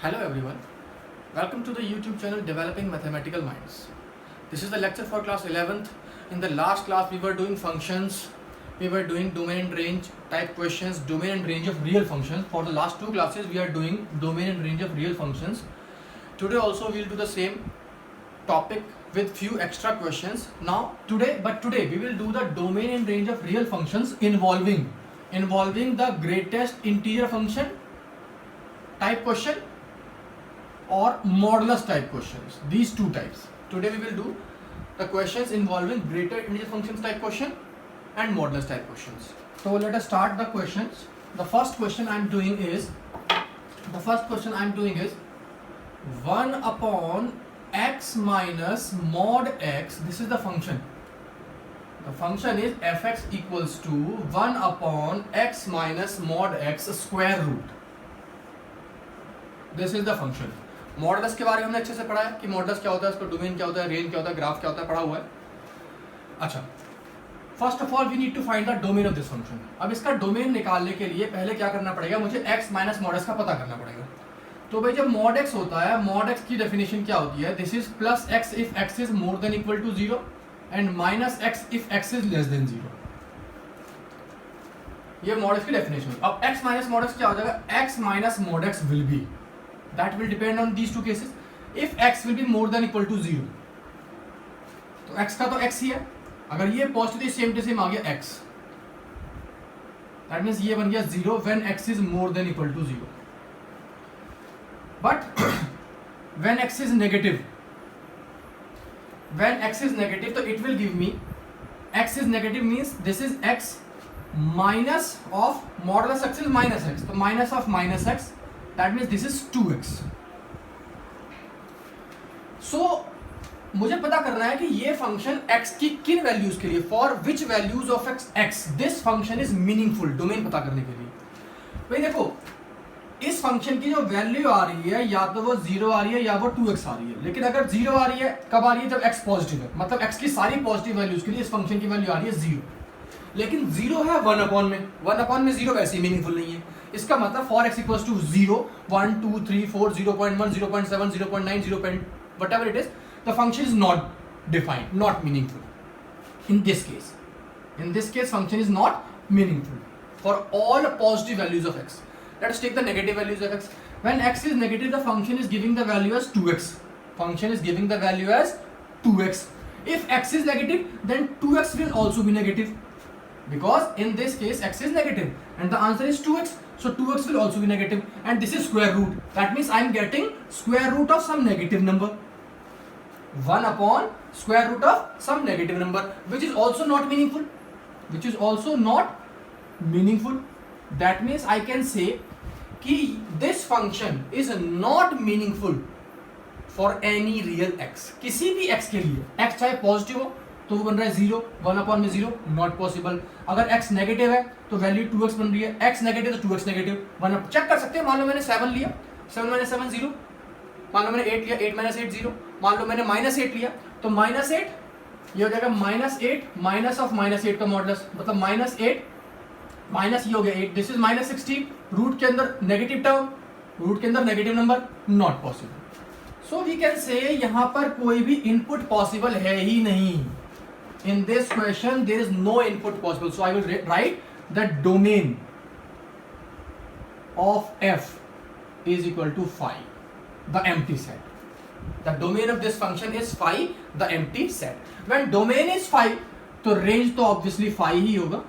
Hello everyone, welcome to the YouTube channel Developing Mathematical Minds. This is the lecture for class 11th. In the last class we were doing functions, we were doing domain and range type questions, domain and range of real functions. For the last two classes we are doing domain and range of real functions. Today also we will do the same topic with few extra questions. Today we will do the domain and range of real functions involving the greatest integer function type question or modulus type questions. These two types. Today we will do the questions involving greater integer functions type question and modulus type questions. So let us start the questions. The first question I am doing is 1 upon x minus mod x. This is the function. The function is fx equals to 1 upon x minus mod x square root. This is the function. Modulus के बारे में हमने अच्छे से पढ़ा है कि modulus क्या होता है, उसका डोमेन क्या होता है, रेंज क्या होता है, ग्राफ क्या होता है, पढ़ा हुआ है. अच्छा, first of all we need to find the domain of this function. अब इसका डोमेन निकालने के लिए पहले क्या करना पड़ेगा, मुझे x माइनस मॉड x का पता करना पड़ेगा. तो भाई जब मॉड x होता है, मॉड x की डेफिनेशन क्या होती है, this is plus x if x is more than equal to 0 and minus x if x is less than 0. ये मॉड x की डेफिनेशन. अब x माइनस मॉड x क्या हो जाएगा, x minus mod x will be, that will depend on these two cases, if x will be more than equal to 0. तो x का तो x ही है, अगर ये पॉजिटिव सेम टू सेम आ गया x, that means ये बन गया 0 when x is more than equal to 0. But when x is negative, तो it will give me, x is negative means this is x minus of modulus x is minus x, तो minus of minus x, that means this is 2x. So मुझे पता करना है कि ये function x की किन वैल्यूज के लिए, for which values of x this function is meaningful. Domain पता करने के लिए भाई देखो, इस फंक्शन की जो वैल्यू आ रही है या तो वो 0 आ रही है या वो 2x आ रही है. लेकिन अगर 0 आ रही है, कब आ रही है, जब x पॉजिटिव है, मतलब x की सारी पॉजिटिव वैल्यूज के लिए इस फंक्शन की वैल्यू आ रही है 0. लेकिन 0 है 1 अपॉन में 0 वैसे ही मीनिंगफुल नहीं है. इसका मतलब for x equals to 0 1 2 3 4 0.1 0.7 0.9 0. whatever it is, the function is not defined, not meaningful. In this case function is not meaningful for all positive values of x. Let us take the negative values of x. When x is negative, the function is giving the value as 2x. If x is negative, then 2x will also be negative, because in this case x is negative and the answer is 2x, so 2x will also be negative, and this is square root. That means I am getting square root of some negative number. 1 upon square root of some negative number, which is also not meaningful. That means I can say कि this function is not meaningful for any real x. किसी भी x के लिए, x चाहे positive हो तो वो बन रहा है 0, 1 अपॉन में 0, नॉट पॉसिबल. अगर x नेगेटिव है तो वैल्यू 2x बन रही है, x नेगेटिव तो 2x नेगेटिव. 1 चेक कर सकते हैं. मान लो मैंने 7 लिया, 7 माइनस 7 0. मान लो मैंने 8 लिया, 8 माइनस 8 0. मान लो मैंने माइनस 8 लिया, तो माइनस 8 ये हो जाएगा माइनस 8 माइनस ऑफ माइनस 8 का मॉडुलस, मतलब माइनस 8 माइनस ये हो गया 8. This is minus 16. रूट के अंदर नेगेटिव टर्म, रूट के अंदर negative number, not possible. So we can say यहाँ पर कोई भी इनपुट पॉसिबल है ही नहीं. In this question there is no input possible, so I will write the domain of f is equal to phi, the empty set. The domain of this function is phi, the empty set. When domain is phi, तो range तो obviously phi ही होगा.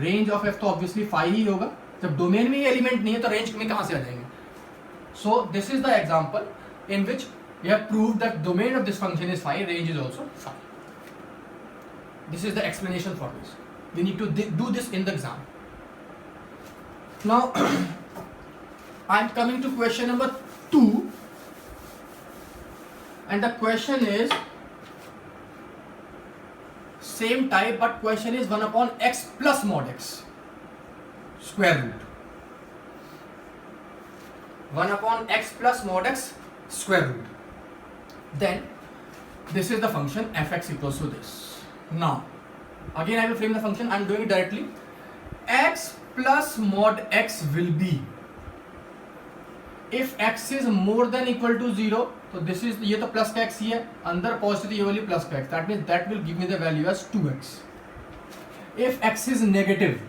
range of f तो obviously phi ही होगा. जब domain में ये element नहीं है तो range में कहाँ से आ जाएंगे. So this is the example in which we have proved that domain of this function is phi, range is also phi. This is the explanation for this. We need to do this in the exam. Now I am coming to question number 2, and the question is same type, but question is 1 upon x plus mod x square root. 1 upon x plus mod x square root. Then this is the function fx equals to this. Now again I will frame the function. I am doing it directly. X plus mod x will be if x is more than equal to 0, तो this is, ये तो plus का x ही है, अंदर positive ये वाली plus का x, that means that will give me the value as 2x. If x is negative,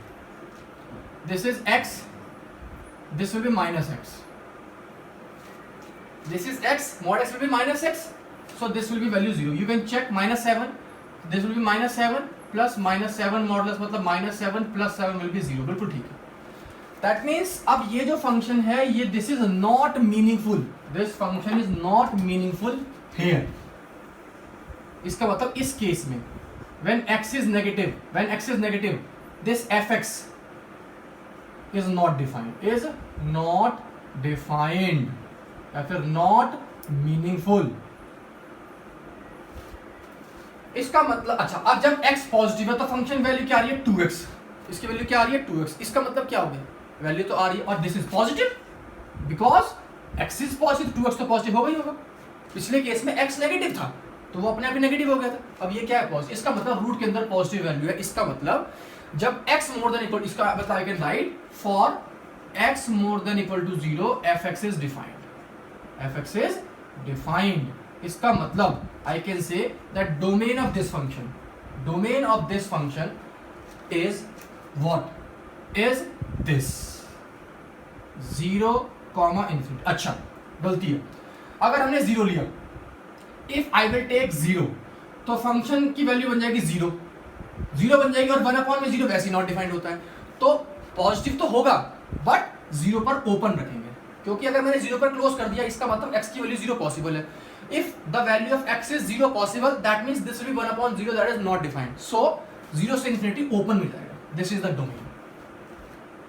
this is x, this will be minus x, this is x, mod x will be minus x, so this will be value 0. You can check -7, this will be -7 plus -7 modulus, मतलब -7 plus 7 will be 0. बिल्कुल ठीक है. That means अब ये जो function है ये this is not meaningful, this function is not meaningful here. इसका मतलब इस केस में when x is negative, this fx is not defined या फिर not meaningful. इसका मतलब, अच्छा अब जब x पॉजिटिव है तो फंक्शन वैल्यू क्या आ रही है 2x, इसकी वैल्यू क्या आ रही है 2x. इसका मतलब क्या हो गया, वैल्यू तो आ रही है और this is positive because x is positive, 2x तो पॉजिटिव होगा ही होगा. पिछले केस में x नेगेटिव था तो वो अपने आप ही नेगेटिव हो गया था, अब ये क्या है पॉजिटिव. इसका मतलब रूट के अंदर पॉजिटिव वैल्यू है. इसका मतलब जब x मोर देन इक्वल, इसका मतलब I can write for x more than equal to 0 fx is defined. इसका मतलब I can say that domain of this function is what is this 0, infinity. अच्छा गलती है, अगर हमने 0 लिया, इफ आई विल टेक 0 तो फंक्शन की वैल्यू बन जाएगी 0 बन जाएगी और 1/0 वैसे नॉट डिफाइंड होता है. तो पॉजिटिव तो होगा बट 0 पर ओपन रखेंगे, क्योंकि अगर मैंने 0 पर क्लोज कर दिया इसका मतलब x की वैल्यू 0 पॉसिबल है. If the value of x is 0 possible, that means this will be 1/0 that is not defined. So 0 से इंफिनिटी ओपन मिल जाएगा. This is the domain.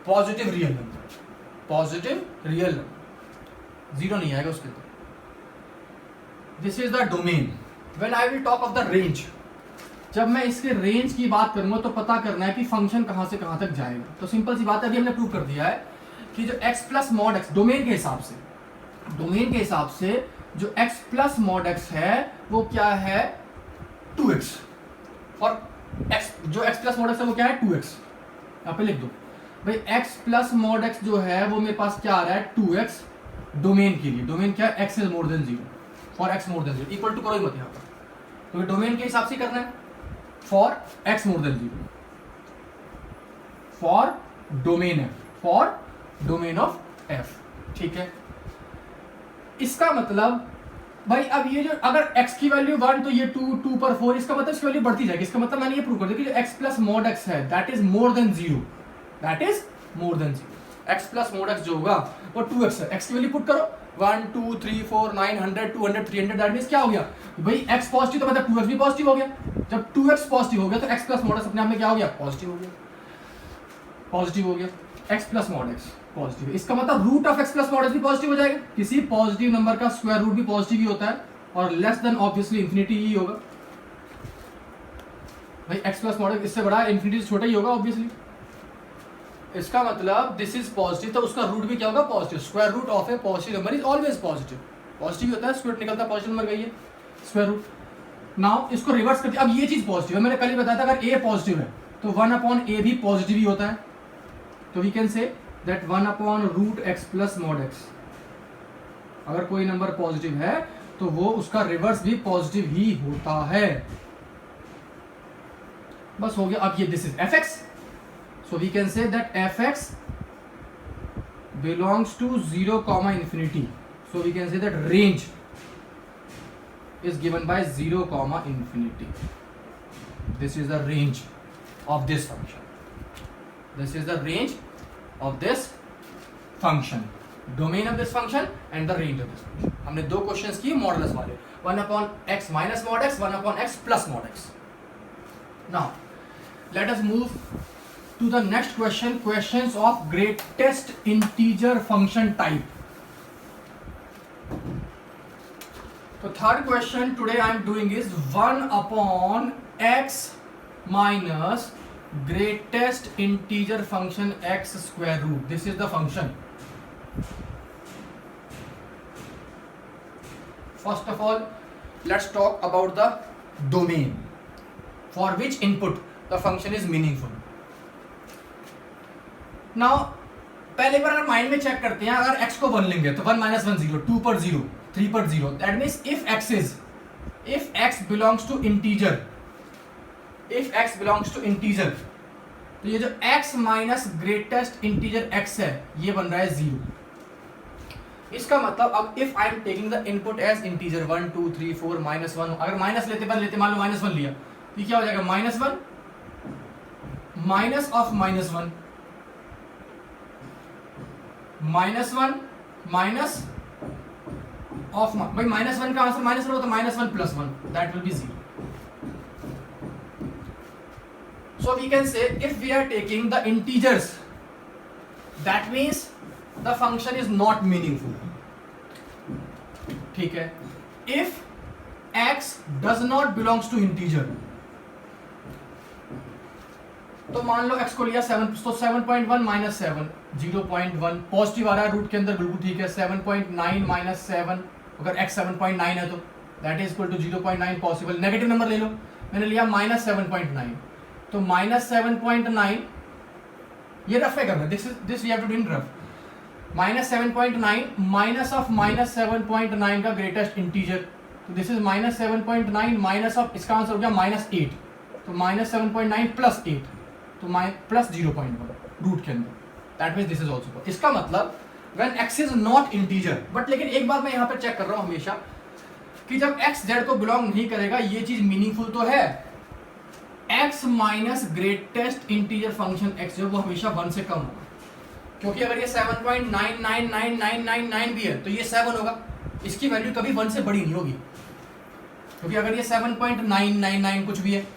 Positive real number 0 नहीं आएगा उसके अंदर. This is the domain. When I will talk of the range, जब मैं इसके रेंज की बात करूंगा तो पता करना है कि फंक्शन कहां से कहां तक जाएगा. तो सिंपल सी बात है, अभी हमने प्रूव कर दिया है कि जो x plus mod x domain के हिसाब से जो x प्लस मॉड x है वो क्या है 2x. और x जो x प्लस मॉड x है वो क्या है 2x. यहाँ पे लिख दो भाई x प्लस मॉड x जो है वो मेरे पास क्या आ रहा है 2x डोमेन के लिए. डोमेन क्या है x is more than 0 for x more than 0. Equal to करो ही मत यहाँ पर, तो डोमेन के हिसाब से करना है for x more than 0 for domain of f. ठीक है, इसका मतलब भाई अब ये जो अगर x की वैल्यू 1 तो ये 2 पर 4, इसका मतलब इसकी वैल्यू बढ़ती जाएगी. इसका मतलब मैंने ये प्रूव कर दिया कि जो x प्लस मॉड x है that is more than 0. x plus mod x जो होगा वो 2x है. x की वैल्यू पुट करो 1 2 3 4 900 200 300, दैट मींस क्या हो गया भाई x पॉजिटिव तो मतलब 2x भी पॉजिटिव हो गया. जब 2x पॉजिटिव हो गया तो x प्लस मॉड x अपने आप में क्या हो गया पॉजिटिव हो गया. x plus mod x positive, इसका मतलब root of x plus mod x भी पॉजिटिव हो जाएगा. किसी पॉजिटिव नंबर का स्क्वायर रूट भी पॉजिटिव ही होता है और लेस देन ऑब्वियसली इंफिनिटी ही होगा. भाई x प्लस मॉड x इससे बड़ा इंफिनिटी से छोटा ही होगा ऑब्वियसली. इसका मतलब दिस इज पॉजिटिव तो उसका रूट भी क्या होगा positive. Square root of a positive number is always positive ही होता है. स्क्वायर निकलता है पॉजिटिव नंबर का ये स्क्वायर रूट. नाउ इसको रिवर्स करते, अब ये चीज पॉजिटिव है, मैंने पहले बताया था अगर a पॉजिटिव है तो 1/a भी पॉजिटिव ही होता है. तो we can say that 1/√x plus mod x, अगर कोई नंबर पॉजिटिव है तो वो उसका रिवर्स भी पॉजिटिव ही होता है. बस हो गया. अब ये this is fx, so we can say that fx belongs to 0, infinity. So we can say that range is given by 0, infinity. This is the range of this function. Domain of this function and the range of this function. हमने दो questions किए modulus वाले, 1/x minus mod x, 1/x plus mod x. Now let us move to the next question, questions of greatest integer function type. So third question today I am doing is 1/x minus greatest integer function x square root. This is the function. First of all, let's talk about the domain for which input the function is meaningful. Now पहले बार अगर mind में check करते हैं, अगर x को 1 लेंगे तो 1 - 1 0, 2 पर 0, 3 पर 0, that means if x belongs to integer, तो ये जो x minus greatest integer x है ये बन रहा है 0। इसका मतलब अब if I am taking the input as integer 1 2 3 4 -1, अगर माइनस लेते मान लो -1 लिया तो क्या हो जाएगा, -1 माइनस ऑफ -1 -1 माइनस ऑफ, भाई -1 का आंसर -1 हो तो -1 + 1, that will be 0। So we can say if we are taking the integers, that means the function is not meaningful. ठीक है, if x does not belongs to integer, तो मान लो x को लिया 7, तो 7.1 - 7 0.1 पॉजिटिव आ रहा है रूट के अंदर, बिल्कुल ठीक है। 7.9 - 7, अगर x 7.9 है तो that is equal to 0.9 possible. Negative number ले लो, मैंने लिया -7.9, तो -7.9 ये रफ है करना, this we have to do in rough. -7.9 minus of -7.9 का ग्रेटेस्ट इंटीजर, तो दिस इज -7.9 माइनस ऑफ, इसका आंसर हो गया -8, तो -7.9 + 8, तो प्लस 0.1 रूट के अंदर, that means this is also. इसका मतलब when x is not integer, but लेकिन एक बात मैं यहाँ पर चेक कर रहा हूँ हमेशा कि जब x z को बिलोंग नहीं करेगा, ये चीज मीनिंगफुल तो है, x minus greatest integer function x जो वो हमेशा 1 से कम होगा, क्योंकि अगर ये 7.999999 भी है तो ये 7 होगा, इसकी वैल्यू कभी 1 से बड़ी नहीं होगी, क्योंकि अगर ये 7.999 कुछ भी है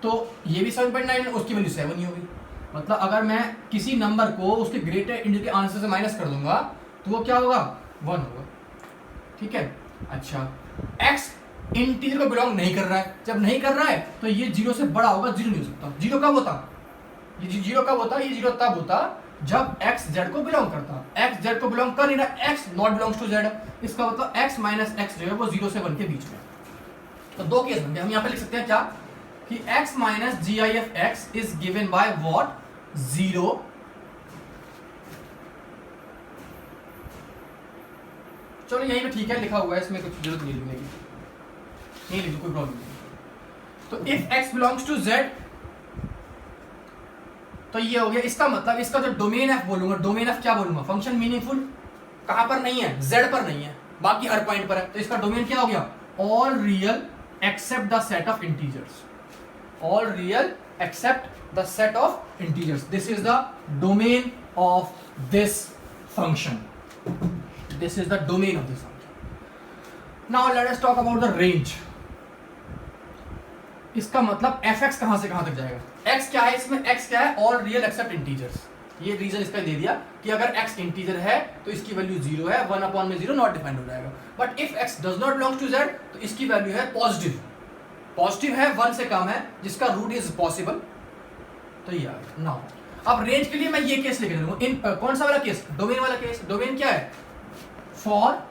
तो ये भी 7.9, उसकी वैल्यू 7 ही होगी। मतलब अगर मैं किसी नंबर को उसके ग्रेटर इंटीजर के आंसर से माइनस कर दूंगा तो वो क्या होगा, 1 होगा। ठीक है, अच्छा x इंटीजर को बिलोंग नहीं कर रहा है, जब नहीं कर रहा है तो ये 0 से बड़ा होगा, 0 नहीं हो सकता। 0 कब होता, ये 0 कब होता, ये 0 तब होता जब x z को बिलोंग करता। x z को बिलोंग कर नहीं रहा, x not belongs to z, इसका मतलब x माइनस x जो है वो 0 से 1 के बीच में। तो दो केस बन गए, हम यहाँ पे लिख सकते हैं क्या कि x minus GIF(x) is given by what, 0 चलो यहीं पे ठीक है लिखा हुआ है, इसमें कुछ जरूरत नहीं लिखने की, नहीं लिखो कोई प्रॉब्लम नहीं। तो if x belongs to z, तो ये हो गया। इसका मतलब इसका जो डोमेन f बोलूंगा, डोमेन f क्या बोलूंगा, फंक्शन मीनिंगफुल कहां पर नहीं है, z पर नहीं है, बाकी हर पॉइंट पर है, तो इसका डोमेन क्या हो गया, all real except the set of integers, all real except the set of integers, this is the domain of this function, this is the domain of this function. Now let us talk about the range. इसका मतलब fx कहां से कहां तक जाएगा, x क्या है इसमें, x क्या है, ऑल रियल एक्सेप्ट इंटीजर्स। ये रीजन इसका दे दिया कि अगर x इंटीजर है तो इसकी वैल्यू 0 है, 1/0 नॉट डिफाइंड हो जाएगा। But if x does not belong to z तो इसकी वैल्यू है पॉजिटिव, पॉजिटिव है, 1 से कम है, जिसका रूट इज पॉसिबल, तो ये आ गया। नाउ अब रेंज के लिए मैं ये केस लेके चलूंगा, इन कौन सा वाला केस, डोमेन वाला केस। डोमेन क्या है, for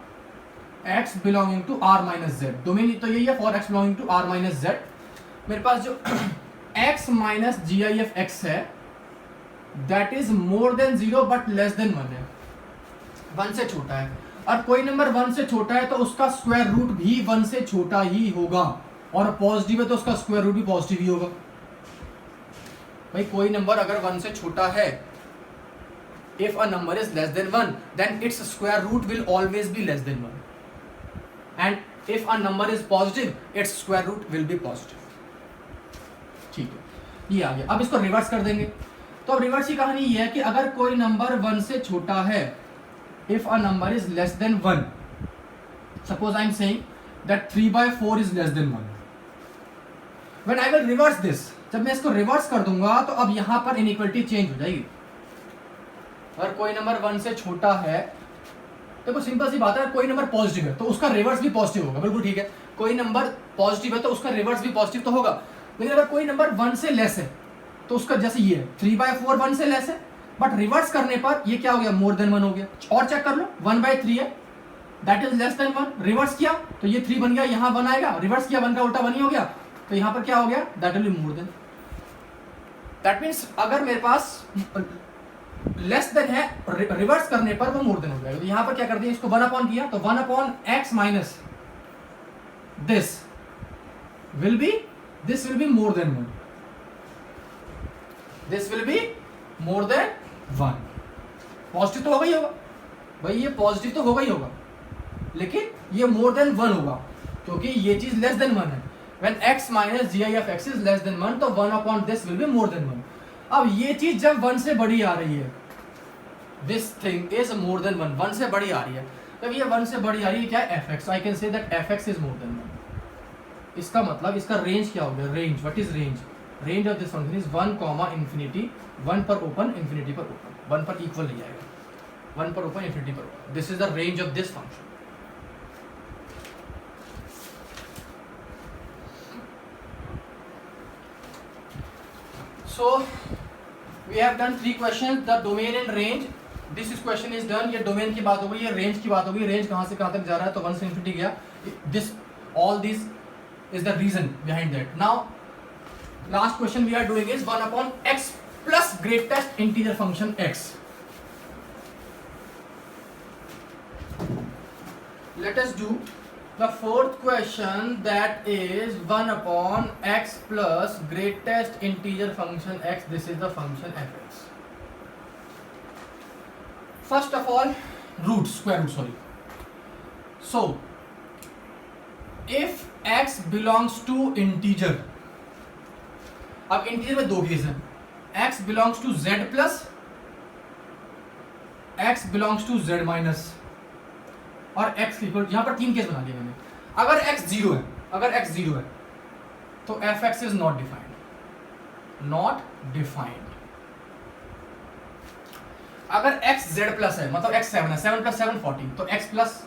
x belonging to r minus z, domain तो यही है, for x belonging to r minus z। मेरे पास जो x माइनस GIF(x) है that is more than 0 but less than 1 है, 1 से छोटा है, और कोई नंबर 1 से छोटा है तो उसका स्क्वायर रूट भी 1 से छोटा ही होगा, और पॉजिटिव है तो उसका स्क्वायर रूट भी पॉजिटिव ही होगा। भाई कोई नंबर अगर 1 से छोटा है, if a number is less than 1 then its square root will always be less than 1, and if a number is positive its square root will be positive। ठीक है, ये आ गया। अब इसको रिवर्स कर देंगे, तो अब रिवर्स की कहानी ये है कि अगर कोई नंबर 1 से छोटा है, if a number is less than 1, suppose I am saying that 3/4 is less than 1, when I will reverse this, जब मैं इसको रिवर्स कर दूंगा तो अब यहां पर इनइक्वालिटी चेंज हो जाएगी। अगर कोई नंबर 1 से छोटा है, देखो सिंपल सी बात है, कोई नंबर पॉजिटिव है तो उसका रिवर्स भी पॉजिटिव होगा, बिल्कुल ठीक है। कोई नंबर पॉजिटिव है तो उसका रिवर्स भी पॉजिटिव तो होगा, लेकिन अगर कोई नंबर 1 से लेस है तो उसका, जैसे ये 3/4 1 से लेस है, बट रिवर्स करने पर ये क्या हो गया, मोर देन 1 हो गया। और चेक कर लो, 1/3 है that is less than 1, reverse किया तो ये 3 बन गया, यहाँ 1 आएगा, रिवर्स किया 1 का उल्टा 1 ही हो गया, तो यहाँ पर क्या हो गया, that will be more then. That means अगर मेरे पास लेस देन है, रिवर्स करने पर वो मोर देन हो जाएगा। तो यहां पर क्या कर दिया, इसको 1 अपॉन किया, तो 1 upon x minus this will B more then 1, this will B more then 1। Positive तो होगा ही होगा भाई, ये पॉजिटिव तो होगा ही होगा, लेकिन ये मोर देन 1 होगा क्योंकि ये चीज लेस देन 1 है। When x minus gi of x is less than 1, तो 1 upon this will be more than 1। अब ये चीज जब 1 से बड़ी आ रही है, this thing is more than 1, 1 से बड़ी आ रही है, जब ये 1 से बड़ी आ रही है क्या है, fx, I can say that fx is more than 1। इसका मतलब इसका रेंज क्या हो गया, range, what is range, range of this function is 1 comma infinity, 1 पर ओपन, इंफिनिटी पर ओपन, 1 पर इक्वल नहीं आएगा, 1 पर ओपन, इंफिनिटी पर open, this is the range of this function. So we have done 3 questions, the domain and range, this is question is done। ये domain की बात हो गई, ये range की बात हो गई, range कहाँ से कहाँ तक जा रहा है, तो 1 से infinity गया, this all this is the reason behind that। Now last question we are doing is 1 upon x plus greatest integer function x। Let us do the fourth question, that is 1 upon x plus greatest integer function x, this is the function fx। First of all, square root, sorry। So if x belongs to integer, अब integer में 2 case हैं, x belongs to z plus, x belongs to z minus, और x equal, यहां पर 3 case बना दिए मैंने। अगर x 0 है, अगर x 0 है तो fx is not defined, not defined. अगर x z प्लस है, मतलब x 7 है, 7 प्लस 7 14, तो x प्लस,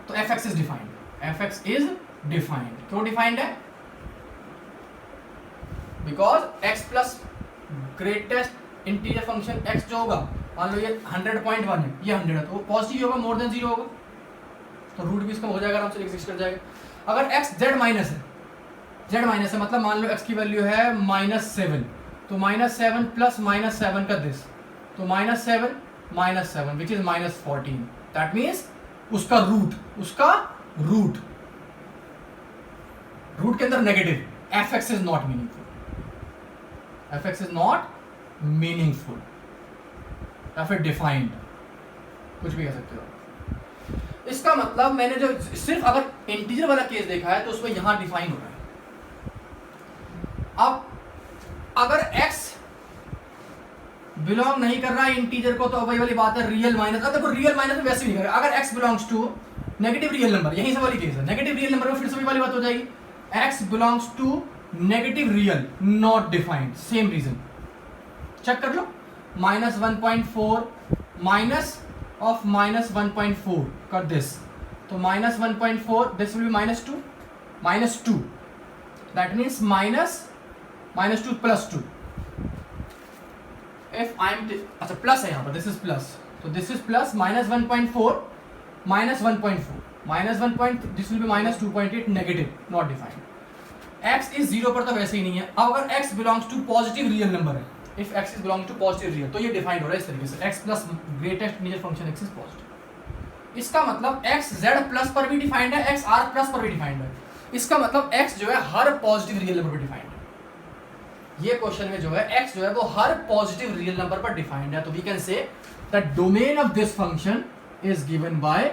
तो fx is defined, fx is defined. क्यों डिफाइंड है, because x plus greatest integer function x जो होगा, मान लो ये 100.1 है, ये 100 है, तो वो पॉजिटिव होगा, मोर देन 0 होगा, तो रूट भी इसका हो जाएगा, आराम से एग्जिस्ट कर जाएगा। अगर x z माइनस है, z माइनस है मतलब मान लो x की वैल्यू है -7, तो -7 प्लस -7 का दिस, तो -7 विच इज -14, दैट मीन्स उसका रूट के अंदर negative, fx is not meaningful, fx is not meaningful या फिर डिफाइंड, कुछ भी कह सकते हो। इसका मतलब मैंने जो सिर्फ अगर इंटीजर वाला केस देखा है तो उसमें यहां डिफाइन हो रहा है। अब अगर x बिलोंग नहीं कर रहा है इंटीजर को, तो वही वाली बात है रियल माइनस। अब देखो रियल माइनस में वैसे नहीं करेगा, अगर x belongs to negative real number, यही से वाली केस है, नेगेटिव रियल नंबर में फिर से वही वाली बात हो जाएगी, x belongs to negative real not defined, same reason. Check कर लो, -1.4 माइनस ऑफ -1.4 कर दिस, तो -1.4 this will B -2 that means -2 plus 2। If I M, अच्छा प्लस है यहाँ पर, दिस इज प्लस, तो this is plus -1.4 -1.4 this will B -2.8 negative not defined. x is 0 पर तो वैसे ही नहीं है। अब अगर x belongs to positive real number है, if x is belong to positive real, तो ये डिफाइंड हो रहा है इस तरीके से, x plus greatest integer function x is positive. इसका मतलब x z प्लस पर भी डिफाइंड है, x r प्लस पर भी डिफाइंड है। इसका मतलब x जो है हर पॉजिटिव रियल नंबर पर डिफाइंड है। ये क्वेश्चन में जो है x जो है वो हर पॉजिटिव रियल नंबर पर डिफाइंड है। तो we can say that domain of this function is given by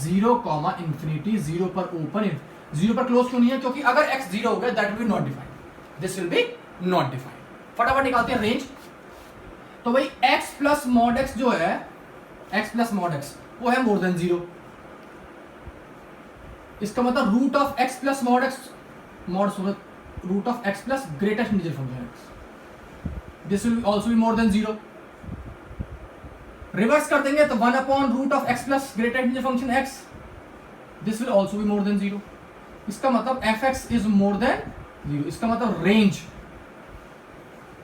0, infinity, 0 पर ओपन, 0 पर क्लोज क्यों नहीं है, क्योंकि अगर x 0 हो गया that will be not defined, this will B not defined. फटाफट निकालते हैं रेंज। तो भाई x प्लस मॉड x जो है, x प्लस मॉड x वो है मोर देन 0। इसका मतलब root of x plus mod x, mod root of x plus greatest integer function x, this will also be more than 0। Reverse कर देंगे तो 1 upon root of x plus greatest integer function x, this will also be more than 0। इसका मतलब fx is more than 0। इसका मतलब range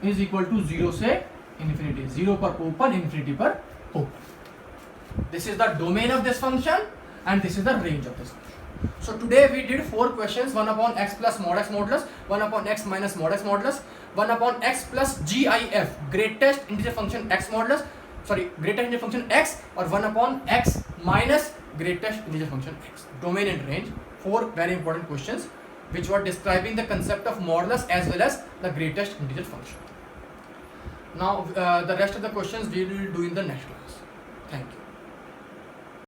is equal to 0 से infinity, 0 पर open, infinity पर open. This is the domain of this function and this is the range of this function. So today we did 4 questions, 1 upon x plus mod x modulus, 1 upon x minus mod x modulus, 1 upon x plus GIF, greatest integer function x modulus, greatest integer function x, or 1 upon x minus greatest integer function x. Domain and range, 4 very important questions which were describing the concept of modulus as well as the greatest integer function. Now the rest of the questions we will do in the next class. Thank you.